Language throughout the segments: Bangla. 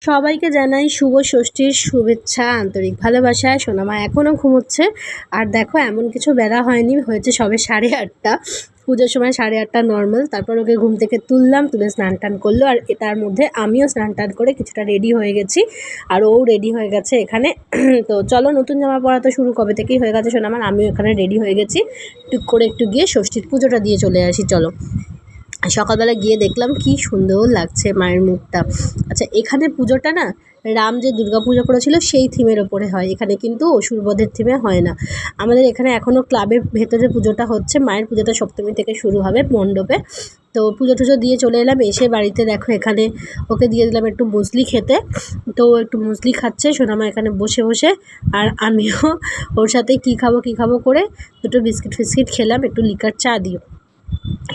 সবাইকে জানাই শুভ ষষ্ঠীর শুভেচ্ছা, আন্তরিক ভালোবাসা। সোনামা এখনও ঘুমোচ্ছে। আর দেখো এমন কিছু বেলা হয়নি, হয়েছে সবে 8:30। পুজোর সময় 8:30 নর্মাল। তারপর ওকে ঘুম থেকে তুললাম, তুলে স্নান টান করলো। আর তার মধ্যে আমিও স্নান টান করে কিছুটা রেডি হয়ে গেছি, আর ও রেডি হয়ে গেছে এখানে। তো চলো, নতুন জামা পরা তো শুরু কবে থেকেই হয়ে গেছে সোনামার। আমিও এখানে রেডি হয়ে গেছি, টুক করে একটু গিয়ে ষষ্ঠীর পুজোটা দিয়ে চলে আসি। চলো, সকালবেলা গিয়ে দেখলাম কি সুন্দর লাগছে মায়ের মুখটা। আচ্ছা, এখানে পুজোটা না রাম যে দুর্গা পুজো করেছিল সেই থিমের ওপরে হয়, এখানে কিন্তু অসুরবধের থিমে হয় না। আমাদের এখানে এখনও ক্লাবের ভেতরে পুজোটা হচ্ছে। মায়ের পুজোটা সপ্তমী থেকে শুরু হবে মণ্ডপে। তো পুজো টুজো দিয়ে চলে এলাম। এসে বাড়িতে দেখো এখানে ওকে দিয়ে দিলাম একটু মুসলি খেতে। তো একটু মুসলি খাচ্ছে সোনামা এখানে বসে বসে। আর আমিও ওর সাথে কী খাবো করে দুটো বিস্কিট ফিস্কিট খেলাম, একটু লিকার চা দিও,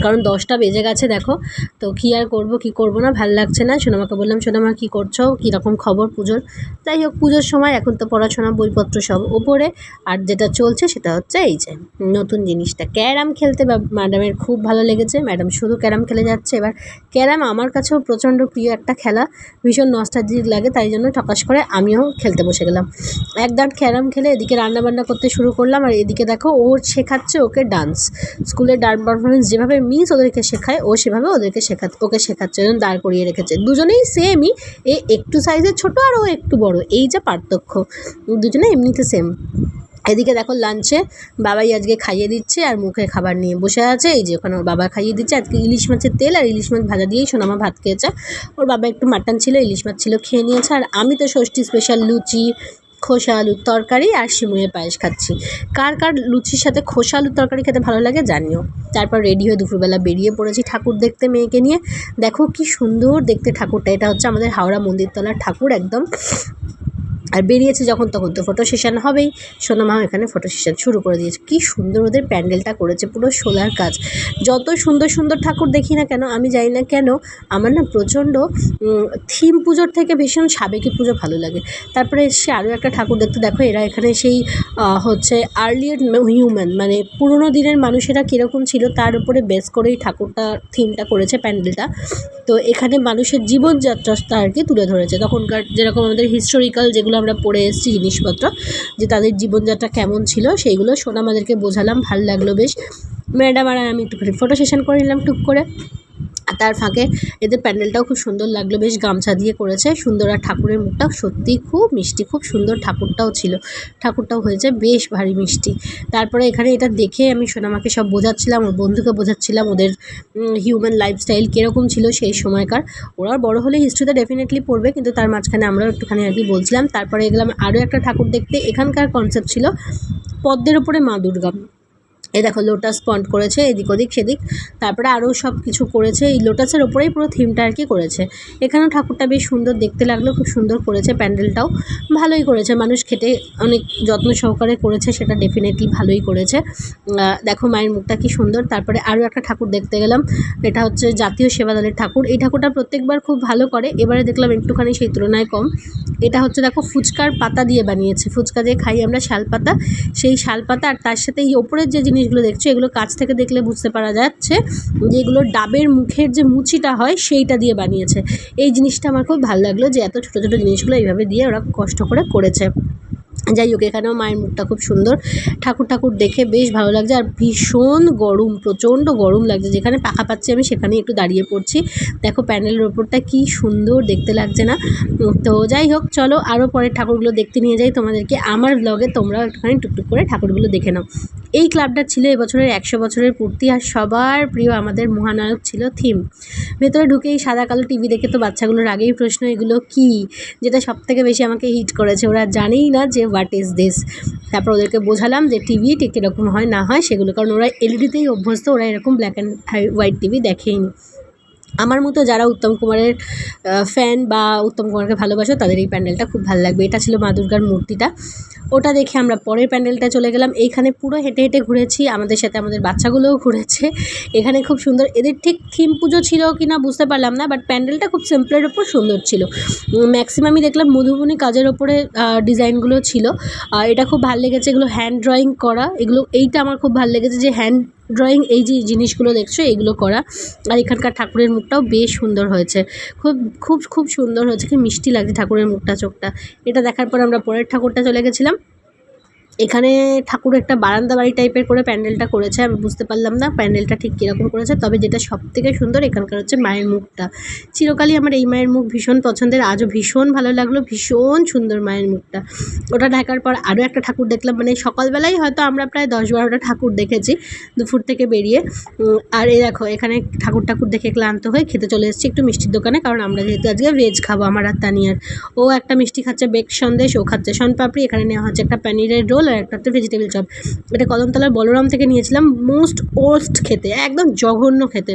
কারণ 10টা বেজে গেছে দেখো। তো কী আর করবো, কী করবো না, ভাল লাগছে না। সোনামাকে বললাম, সোনামা কী করছো, কীরকম খবর পুজোর? যাই হোক, পুজোর সময় এখন তো পড়াশোনা বইপত্র সব ওপরে। আর যেটা চলছে সেটা হচ্ছে এই যে নতুন জিনিসটা, ক্যারাম খেলতে ম্যাডামের খুব ভালো লেগেছে। ম্যাডাম শুধু ক্যারাম খেলে যাচ্ছে। এবার ক্যারাম আমার কাছেও প্রচণ্ড প্রিয় একটা খেলা, ভীষণ নস্টালজিক লাগে, তাই জন্য ঠকাস করে আমিও খেলতে বসে গেলাম। এক দাঁড় ক্যারাম খেলে এদিকে রান্নাবান্না করতে শুরু করলাম। আর এদিকে দেখো ও শেখাচ্ছে ওকে ডান্স। স্কুলের ডান্স পারফরমেন্স যেভাবে মিস ওদেরকে শেখায়, ও সেভাবে ওকে শেখাচ্ছে, যেন দাঁড় করিয়ে রেখেছে। দুজনেই সেমই, এ একটু সাইজের ছোট আর ও একটু বড়, এই যা পার্থক্য, দুজনে এমনিতে সেম। এদিকে দেখো লাঞ্চে বাবাই আজকে খাইয়ে দিচ্ছে, আর মুখে খাবার নিয়ে বসে আছে। এই যে ওখানে ওর বাবা খাইয়ে দিচ্ছে। আজকে ইলিশ মাছের তেল আর ইলিশ মাছ ভাজা দিয়েই সোনামা ভাত খেয়েছে। ওর বাবা একটু মাটন ছিল, ইলিশ মাছ ছিল, খেয়ে নিয়েছে। আর আমি তো ষষ্ঠী স্পেশাল লুচি, খোসা আলুর তরকারি আর সিমুইয়ের পায়েস খাচ্ছি। কার কার লুচির সাথে খোসা আলুর তরকারি খেতে ভালো লাগে জানিও। তারপর রেডি হয়ে দুপুরবেলা বেরিয়ে পড়েছি ঠাকুর দেখতে মেয়েকে নিয়ে। দেখো কি সুন্দর দেখতে ঠাকুরটা, এটা হচ্ছে আমাদের হাওড়া মন্দিরতলার ঠাকুর একদম। আর বেরিয়েছে যখন তখন তো ফটো সেশন হবেই। সোনামাও এখানে ফটো সেশন শুরু করে দিয়েছে। কি সুন্দর ওদের প্যান্ডেলটা করেছে, পুরো সোলার কাজ। যত সুন্দর সুন্দর ঠাকুর দেখি না কেন, আমি জানি না কেন, আমার না প্রচণ্ড থিম পুজোর থেকে ভীষণ সাবেকি পুজো ভালো লাগে। তারপরে এসে আরও একটা ঠাকুর দেখতে, দেখো এরা এখানে সেই হচ্ছে আর্লিয়ার হিউম্যান, মানে পুরোনো দিনের মানুষেরা কীরকম ছিল তার উপরে বেস করেই ঠাকুরটা থিমটা করেছে প্যান্ডেলটা। তো এখানে মানুষের জীবনযাত্রাটা আর কি তুলে ধরেছে, তখনকার যেরকম আমাদের হিস্টোরিক্যাল যেগুলো আমরা পড়ে এসেছি জিনিসপত্র, যে তাদের জীবনযাত্রা কেমন ছিল সেইগুলো আমাদেরকে বোঝালাম, ভাল লাগলো বেশ। ম্যাডাম আর আমি একটুখানি ফটো সেশন করে নিলাম টুক করে। আর তার ফাঁকে এদের প্যান্ডেলটাও খুব সুন্দর লাগলো, বেশ গামছা দিয়ে করেছে সুন্দর। আর ঠাকুরের মুখটাও সত্যিই খুব মিষ্টি, খুব সুন্দর ঠাকুরটাও ছিল। ঠাকুরটাও হয়েছে বেশ ভারী মিষ্টি। তারপরে এখানে এটা দেখে আমি সোনামাকে সব বোঝাচ্ছিলাম, ওর বন্ধুকে বোঝাচ্ছিলাম ওদের হিউম্যান লাইফস্টাইল কীরকম ছিল সেই সময়কার। ওরা বড় হলে হিস্ট্রিতে ডেফিনেটলি পড়বে, কিন্তু তার মাঝখানে আমরাও একটুখানি আর কি বলছিলাম। তারপরে গেলাম আরও একটা ঠাকুর দেখতে। এখানকার কনসেপ্ট ছিল পদ্মের ওপরে মা দুর্গা। এই দেখো লোটাস পন্ড করেছে এদিক ওদিক সেদিক, তারপরে আরও সব কিছু করেছে। এই লোটাসের ওপরেই পুরো থিমটা আর কি করেছে। এখানেও ঠাকুরটা বেশ সুন্দর দেখতে লাগলো, খুব সুন্দর করেছে প্যান্ডেলটাও, ভালোই করেছে। মানুষ খেটে অনেক যত্ন সহকারে করেছে, সেটা ডেফিনেটলি ভালোই করেছে। দেখো মায়ের মুখটা কি সুন্দর। তারপরে আরও একটা ঠাকুর দেখতে গেলাম, এটা হচ্ছে জাতীয় সেবা দলের ঠাকুর। এই ঠাকুরটা প্রত্যেকবার খুব ভালো করে, এবারে দেখলাম একটুখানি সেই তুলনায় কম। এটা হচ্ছে দেখো ফুচকার পাতা দিয়ে বানিয়েছে, ফুচকা দিয়ে খাই আমরা শালপাতা, সেই শালপাতা। আর তার সাথে এই ওপরের যে জিনিসগুলো দেখছো এগুলো কাছ থেকে দেখলে বুঝতে পারা যাচ্ছে যে এগুলো ডাবের মুখের যে মুচিটা হয় সেইটা দিয়ে বানিয়েছে। এই জিনিসটা আমার খুব ভালো লাগলো, যে এত ছোটো ছোটো জিনিসগুলো এইভাবে দিয়ে ওরা কষ্ট করে করেছে। যাই হোক, এখানেও মায়ের মুখটা খুব সুন্দর। ঠাকুর দেখে বেশ ভালো লাগছে। আর ভীষণ গরম, প্রচণ্ড গরম লাগছে, যেখানে পাখা পাচ্ছি আমি সেখানেই একটু দাঁড়িয়ে পড়ছি। দেখো প্যান্ডেলের ওপরটা কি সুন্দর দেখতে লাগছে না? তো যাই হোক, চলো আরও পরের ঠাকুরগুলো দেখতে নিয়ে যাই তোমাদেরকে আমার ব্লগে। তোমরাও একটুখানি টুকটুক করে ঠাকুরগুলো দেখে নাও। এই ক্লাবটা ছিল এবছরের 100 বছরের পূর্তি। আর সবার প্রিয় আমাদের মহানায়ক ছিল থিম। ভেতরে ঢুকেই সাদা কালো টিভি দেখে তো বাচ্চাগুলোর আগেই প্রশ্ন, এগুলো কী? যেটা সবথেকে বেশি আমাকে হিট করেছে, ওরা জানেই না যে হোয়াট ইজ দিস। তারপর ওদেরকে বোঝালাম যে টিভি ঠিক কীরকম হয় না হয় সেগুলো, কারণ ওরা এলইডিতেই অভ্যস্ত, ওরা এরকম ব্ল্যাক অ্যান্ড হোয়াইট টিভি দেখেইনি। আমার মতো যারা উত্তম কুমারের ফ্যান বা উত্তম কুমারকে ভালোবাসো তাদের এই প্যান্ডেলটা খুব ভালো লাগবে। এটা ছিল মা দুর্গার মূর্তিটা। ওটা দেখে আমরা পরের প্যান্ডেলটা চলে গেলাম। এইখানে পুরো হেঁটে হেঁটে ঘুরেছি, আমাদের সাথে আমাদের বাচ্চাগুলোও ঘুরেছে। এখানে খুব সুন্দর, এদের ঠিক থিম পুজো ছিল কি না বুঝতে পারলাম না, বাট প্যান্ডেলটা খুব সিম্পলের ওপর সুন্দর ছিল। ম্যাক্সিমামই দেখলাম মধুবনী কাজের ওপরে ডিজাইনগুলো ছিল। এটা খুব ভালো লেগেছে, এগুলো হ্যান্ড ড্রয়িং করা, এইটা আমার খুব ভালো লেগেছে, যে হ্যান্ড ড্রয়িং এই যে জিনিসগুলো দেখছো এইগুলো করা। আর এখানকার ঠাকুরের মুখটাও বেশ সুন্দর হয়েছে, খুব খুব খুব সুন্দর হয়েছে, কি মিষ্টি লাগছে ঠাকুরের মুখটা, চোখটা। এটা দেখার পর আমরা পরের ঠাকুরটা চলে গেছিলাম। এখানে ঠাকুর একটা বারান্দা বাড়ি টাইপের করে প্যান্ডেলটা করেছে, আমি বুঝতে পারলাম না প্যান্ডেলটা ঠিক কীরকম করেছে, তবে যেটা সবথেকে সুন্দর এখানকার হচ্ছে মায়ের মুখটা। চিরকালই আমার এই মায়ের মুখ ভীষণ পছন্দের, আজও ভীষণ ভালো লাগলো, ভীষণ সুন্দর মায়ের মুখটা। ওটা দেখার পর আরও একটা ঠাকুর দেখলাম, মানে সকালবেলায় হয়তো আমরা প্রায় 10-12টা ঠাকুর দেখেছি দুপুর থেকে বেরিয়ে। আর এই দেখো এখানে ঠাকুর দেখে ক্লান্ত হয়ে খেতে চলে এসেছি একটু মিষ্টির দোকানে, কারণ আমরা যেহেতু আজকে ভেজ খাবো আমার আর তানিয়ার। ও একটা মিষ্টি খাচ্ছে বেক সন্দেশ, ও খাচ্ছে শনপাপড়ি, এখানে নেওয়া হচ্ছে একটা পনিরের রোল আর একটা হচ্ছে ভেজিটেবল চপ। এটা কদমতলার বলরাম থেকে নিয়েছিলাম, মোস্ট ওস্ট খেতে, একদম জঘন্য খেতে।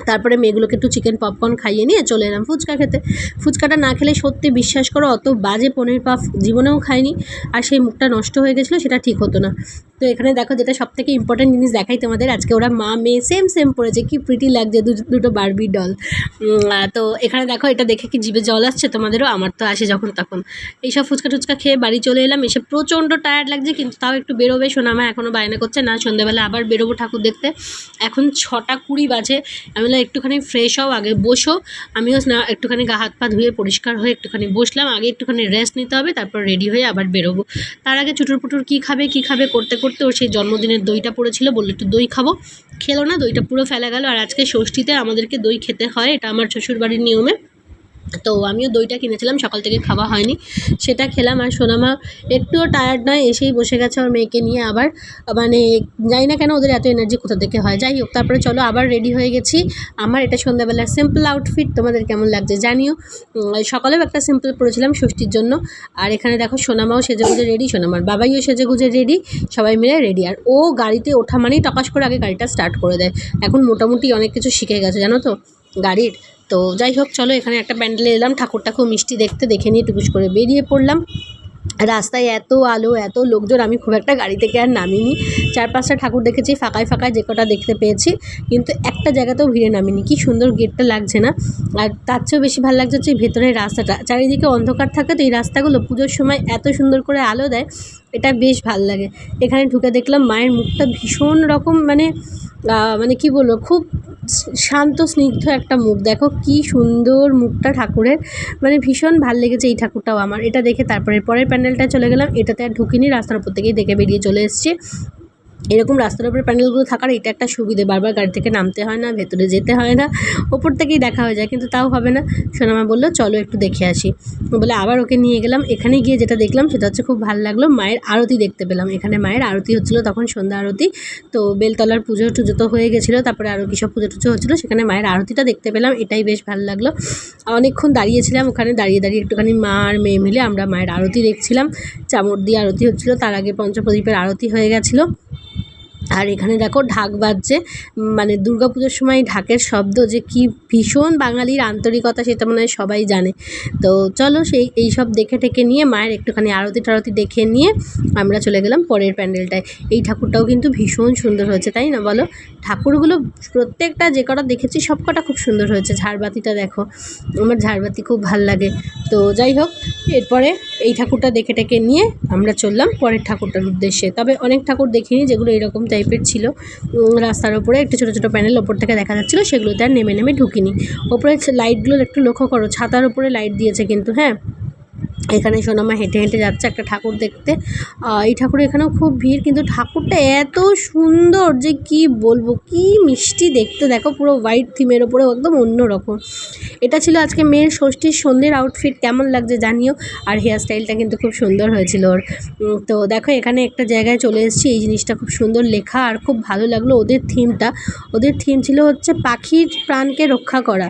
তারপরে মেয়েগুলোকে একটু চিকেন পপকর্ন খাইয়ে নিয়ে চলে এলাম ফুচকা খেতে। ফুচকাটা না খেলে সত্যি বিশ্বাস করো অত বাজে পনির পাফ জীবনেও খাইনি, আর সেই মুখটা নষ্ট হয়ে গেছিলো, সেটা ঠিক হতো না। তো এখানে দেখো যেটা সবথেকে ইম্পর্টেন্ট জিনিস দেখাই তোমাদের, আজকে ওরা মা মেয়ে সেম সেম পড়েছে, কি প্রিটি লাগছে দুটো বারবি ডল। তো এখানে দেখো এটা দেখে কি জিভে জল আসছে তোমাদেরও? আমার তো আসে যখন তখন। এইসব ফুচকা টুচকা খেয়ে বাড়ি চলে এলাম, এসে প্রচণ্ড টায়ার্ড লাগছে, কিন্তু তাও একটু বেরোবে, সোনামা এখনও বায়না করছে না সন্ধ্যেবেলা আবার বেরোবো ঠাকুর দেখতে। এখন 6টা 20 বাজে, আমি বললাম একটুখানি ফ্রেশ হও, আগে বসো। আমিও একটুখানি গা হাত পা ধুয়ে পরিষ্কার হয়ে একটুখানি বসলাম, আগে একটুখানি রেস্ট নিতে হবে, তারপর রেডি হয়ে আবার বেরোবো। তার আগে চুটুর পুটুর কী খাবে করতে করতে ওর সেই জন্মদিনের দইটা পড়েছিল, বললো একটু দই খাবো, খেলো না, দইটা পুরো ফেলা গেল। আর আজকে ষষ্ঠীতে আমাদেরকে দই খেতে হয়, এটা আমার শ্বশুরবাড়ির নিয়মে। তো আমিও দইটা কিনেছিলাম, সকাল থেকে খাওয়া হয়নি, সেটা খেলাম। আর সোনামা একটুও টায়ার্ড নয়, এসেই বসে গেছে ওর মেয়েকে নিয়ে আবার, মানে জানি না কেন ওদের এত এনার্জি কোথা থেকে হয়। যাই হোক, তারপরে চলো আবার রেডি হয়ে গেছি। আমার এটা সন্ধ্যাবেলার সিম্পল আউটফিট, তোমাদের কেমন লাগছে জানিও। সকালেও একটা সিম্পল পরেছিলাম ষষ্ঠীর জন্য। আর এখানে দেখো সোনামাও সেজেগুজে রেডি, সোনামার বাবাইও সেজেগুজে রেডি, সবাই মিলে রেডি। আর ও গাড়িতে ওঠা মানেই টকাশ করে আগে গাড়িটা স্টার্ট করে দেয়, এখন মোটামুটি অনেক কিছু শিখে গেছে জানো তো গাড়ির। তো যাই হোক চলো, এখানে একটা প্যান্ডেলে এলাম, ঠাকুরটা খুব মিষ্টি দেখতে, দেখে নিয়ে টুকুস করে বেরিয়ে পড়লাম। রাস্তায় এত আলো এত লোকজন, আমি খুব একটা গাড়ি থেকে আর নামিনি, 4-5টা ঠাকুর দেখেছি ফাঁকায় ফাঁকায় যে কটা দেখতে পেয়েছি, কিন্তু একটা জায়গাতেও ভিড়ে নামিনি। কি সুন্দর গেটটা লাগছে না? আর তার চেয়েও বেশি ভালো লাগছে হচ্ছে ভেতরের রাস্তাটা, চারিদিকে অন্ধকার থাকে তো এই রাস্তাগুলো পুজোর সময় এত সুন্দর করে আলো দেয়, এটা বেশ ভাল লাগে। এখানে ঢুকে দেখলাম মায়ের মুখটা ভীষণ রকম, মানে কি বলবো, খুব শান্ত স্নিগ্ধ একটা মুখ, দেখো কি সুন্দর মুখটা ঠাকুরের, মানে ভীষণ ভাল লেগেছে এই ঠাকুরটাও আমার। এটা দেখে তারপরে পরের প্যান্ডেলটায় চলে গেলাম, এটাতে আর ঢুকিনি, রাস্তার উপর থেকেই দেখে বেরিয়ে চলে এসেছি। এরকম রাস্তার উপরে প্যান্ডেলগুলো থাকার এটা একটা সুবিধে, বারবার গাড়ি থেকে নামতে হয় না, ভেতরে যেতে হয় না, ওপর থেকেই দেখা হয়ে যায়। কিন্তু তাও হবে না, সোনামা বললো চলো একটু দেখে আসি, বলে আবার ওকে নিয়ে গেলাম। এখানে গিয়ে যেটা দেখলাম সেটা হচ্ছে খুব ভালো লাগলো, মায়ের আরতি দেখতে পেলাম। এখানে মায়ের আরতি হচ্ছিলো তখন, সন্ধ্যা আরতি। তো বেলতলার পুজো টুজো তো হয়ে গেছিলো, তারপরে আরও কী সব পুজো টুজো হচ্ছিলো, সেখানে মায়ের আরতিটা দেখতে পেলাম, এটাই বেশ ভালো লাগলো। অনেকক্ষণ দাঁড়িয়েছিলাম ওখানে, দাঁড়িয়ে একটুখানি মা আর মেয়ে মিলে আমরা মায়ের আরতি দেখছিলাম। চামর দিয়ে আরতি হচ্ছিলো, তার আগে পঞ্চপ্রদীপের আরতি হয়ে গেছিলো। আর এখানে দেখো ঢাক বাজছে, মানে দুর্গাপুজোর সময় ঢাকের শব্দ যে কি ভীষণ বাঙালির আন্তরিকতা, সেটা মনে হয় সবাই জানে। তো চলো এই সব দেখে টেকে নিয়ে মায়ের একটুখানি আরতি টারতি দেখে নিয়ে আমরা চলে গেলাম পরের প্যান্ডেলটায়। এই ঠাকুরটাও কিন্তু ভীষণ সুন্দর হয়েছে, তাই না বলো? ঠাকুরগুলো প্রত্যেকটা যে কটা দেখেছি সব কটা খুব সুন্দর হয়েছে। ঝাড়বাতিটা দেখো, আমার ঝাড়বাতি খুব ভাল লাগে। তো যাই হোক, এরপরে এই ঠাকুরটা দেখে টেকে নিয়ে আমরা চললাম পরের ঠাকুরটার উদ্দেশ্যে। তবে অনেক ঠাকুর দেখিনি যেগুলো এরকম টাইপের ছিল, রাস্তার ওপরে একটু ছোটো ছোটো প্যানেল ওপর থেকে দেখা যাচ্ছিলো, সেগুলোতে আর নেমে ঢুকিনি। ওপরে লাইটগুলো একটু লক্ষ্য করো, ছাতার উপরে লাইট দিয়েছে কিন্তু, হ্যাঁ। এখানে সোনামা হেঁটে হেঁটে যাচ্ছে একটা ঠাকুর দেখতে। এই ঠাকুর এখানেও খুব ভিড়, কিন্তু ঠাকুরটা এত সুন্দর যে কি বলবো, কি মিষ্টি দেখতে, দেখো পুরো হোয়াইট থিমের ওপরে একদম অন্য রকম। এটা ছিল আজকে মেয়ের ষষ্ঠীর সন্ধ্যের আউটফিট, কেমন লাগছে জানিও। আর হেয়ার স্টাইলটা কিন্তু খুব সুন্দর হয়েছিল ওর। তো দেখো এখানে একটা জায়গায় চলে এসেছি, এই জিনিসটা খুব সুন্দর লেখা আর খুব ভালো লাগলো ওদের থিমটা। ওদের থিম ছিল হচ্ছে পাখির প্রাণকে রক্ষা করা,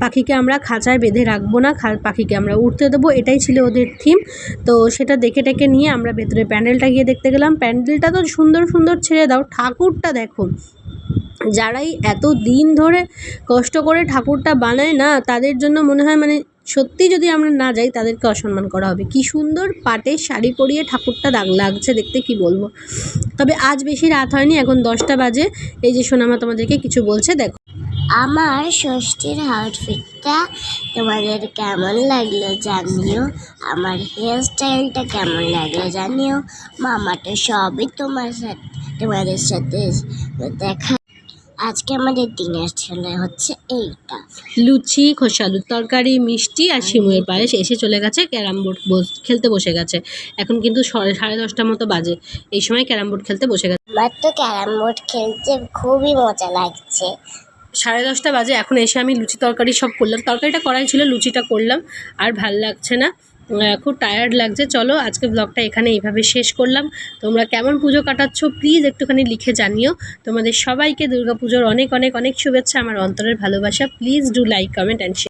পাখিকে আমরা খাঁচায় বেঁধে রাখবো না, পাখিকে আমরা উঠতে দেবো, এটাই ছিল ওদের থিম। তো সেটা দেখে টেকে নিয়ে আমরা ভেতরে প্যান্ডেলটা গিয়ে দেখতে গেলাম। প্যান্ডেলটা তো সুন্দর সুন্দর ছেড়ে দাও, ঠাকুরটা দেখো, যারাই এত দিন ধরে কষ্ট করে ঠাকুরটা বানায় না, তাদের জন্য মনে হয় মানে সত্যি যদি আমরা না যাই তাদেরকে অসম্মান করা হবে। কি সুন্দর পাটের শাড়ি পরিয়ে ঠাকুরটা লাগছে দেখতে, কি বলবো। তবে আজ বেশি রাত হয়নি, এখন 10টা বাজে। এই যে সোনামা তোমাদেরকে কিছু বলছে, দেখো। আমার ষষ্ঠীর আউটফিটটা তোমাদের কেমন লাগলো জানিও, আমার হেয়ার স্টাইলটা কেমন লাগলো জানিও। মামাটা সবই তোমার সাথে তোমাদের সাথে দেখা। আজকে আমাদের দিনের ছেলে হচ্ছে এইটা। লুচি, খোসা আলুর তরকারি, মিষ্টি আর সিমুয়ের পায়েস। এসে চলে গেছে ক্যারাম বোর্ড খেলতে বসে গেছে। এখন কিন্তু 10:30 মতো বাজে। এই সময় ক্যারাম বোর্ড খেলতে বসে গেছে। আমার তো ক্যারাম বোর্ড খেলতে খুবই মজা লাগছে। 10:30 বাজে। এখন এসে আমি লুচি তরকারি সব করলাম। তরকারিটা করাই ছিল, লুচিটা করলাম। আর ভাল লাগছে না, খুব টায়ার্ড লাগছে। চলো আজকে ব্লগটা এখানে এইভাবে শেষ করলাম। তোমরা কেমন পুজো কাটাচ্ছ প্লিজ একটুখানি লিখে জানিও। তোমাদের সবাইকে দুর্গাপুজোর অনেক অনেক অনেক শুভেচ্ছা, আমার অন্তরের ভালোবাসা। Please do like, comment and share.